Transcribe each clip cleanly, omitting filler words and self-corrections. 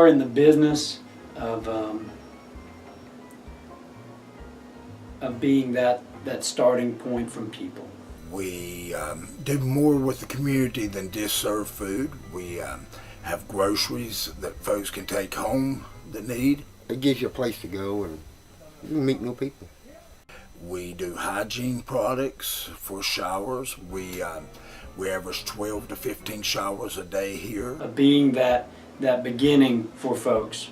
are in the business of being that starting point from people. We do more with the community than just serve food. We have groceries that folks can take home that need. It gives you a place to go and meet new people. We do hygiene products for showers. We average 12 to 15 showers a day here. Being that beginning for folks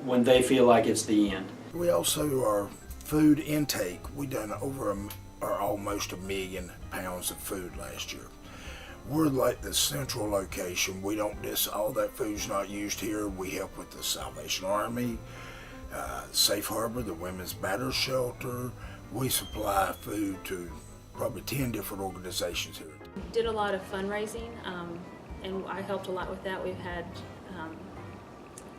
when they feel like it's the end. We also, our food intake, we done over or almost 1 million pounds of food last year. We're like the central location. We don't just, all that food's not used here. We help with the Salvation Army, Safe Harbor, the Women's Battle Shelter. We supply food to probably 10 different organizations here. Did a lot of fundraising, and I helped a lot with that. We've had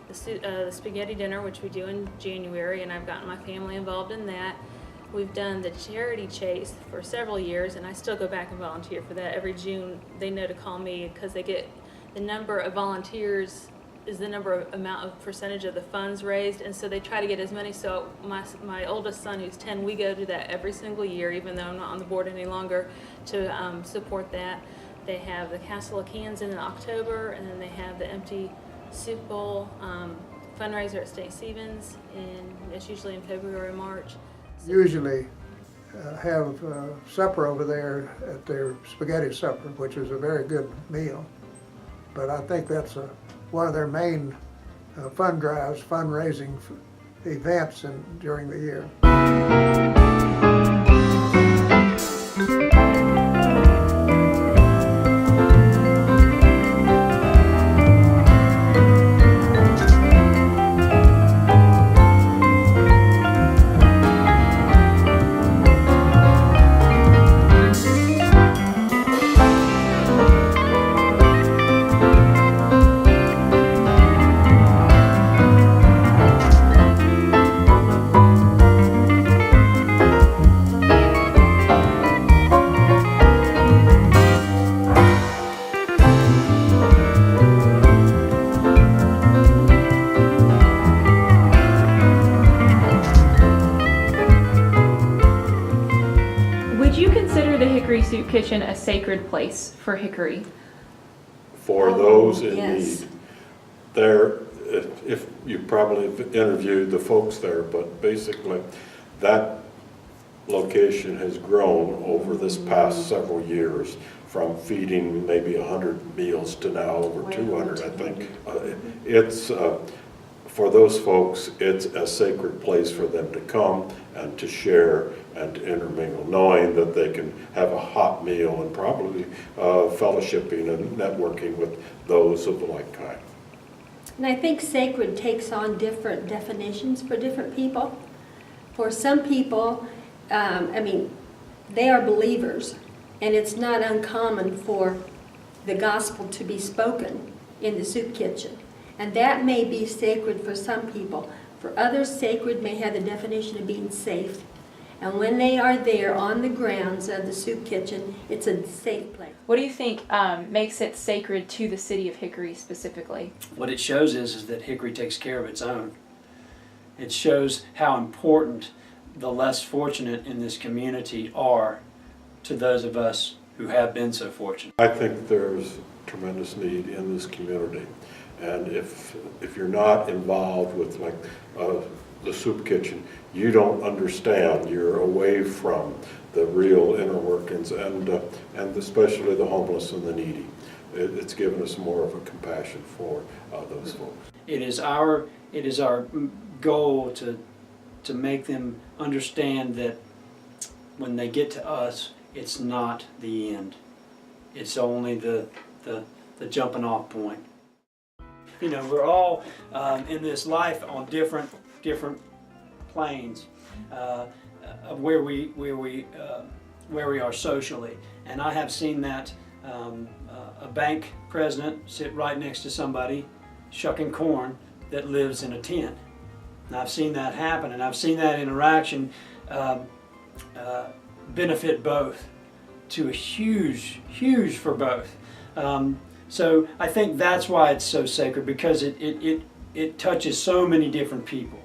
the spaghetti dinner, which we do in January, and I've gotten my family involved in that. We've done the charity chase for several years, and I still go back and volunteer for that. Every June, they know to call me because they get the number of volunteers is the amount of percentage of the funds raised, and so they try to get as many. So my oldest son, who's 10, we go to that every single year, even though I'm not on the board any longer, to support that. They have the Castle of Cans in October, and then they have the Empty Soup Bowl fundraiser at St. Stephen's, and it's usually in February or March. Usually have supper over there at their spaghetti supper, which is a very good meal. But I think that's one of their main fund drives, fundraising events during the year. Soup Kitchen a sacred place for Hickory? For those in yes. need. There, if you probably interviewed the folks there, but basically that location has grown over this past several years from feeding maybe 100 meals to now over 200, I think. It's for those folks, it's a sacred place for them to come and to share and to intermingle, knowing that they can have a hot meal and probably fellowshipping and networking with those of the like kind. And I think sacred takes on different definitions for different people. For some people, they are believers, and it's not uncommon for the gospel to be spoken in the soup kitchen. And that may be sacred for some people. For others, sacred may have the definition of being safe. And when they are there on the grounds of the soup kitchen, it's a safe place. What do you think makes it sacred to the city of Hickory specifically? What it shows is that Hickory takes care of its own. It shows how important the less fortunate in this community are to those of us who have been so fortunate. I think there's tremendous need in this community. And if you're not involved with like the soup kitchen, you don't understand. You're away from the real inner workings and especially the homeless and the needy. It's given us more of a compassion for those folks. It is our goal to make them understand that when they get to us, it's not the end. It's only the jumping off point. You know, we're all in this life on different planes of where we are socially, and I have seen that a bank president sit right next to somebody shucking corn that lives in a tent. And I've seen that happen, and I've seen that interaction benefit both to a huge for both. So I think that's why it's so sacred, because it touches so many different people.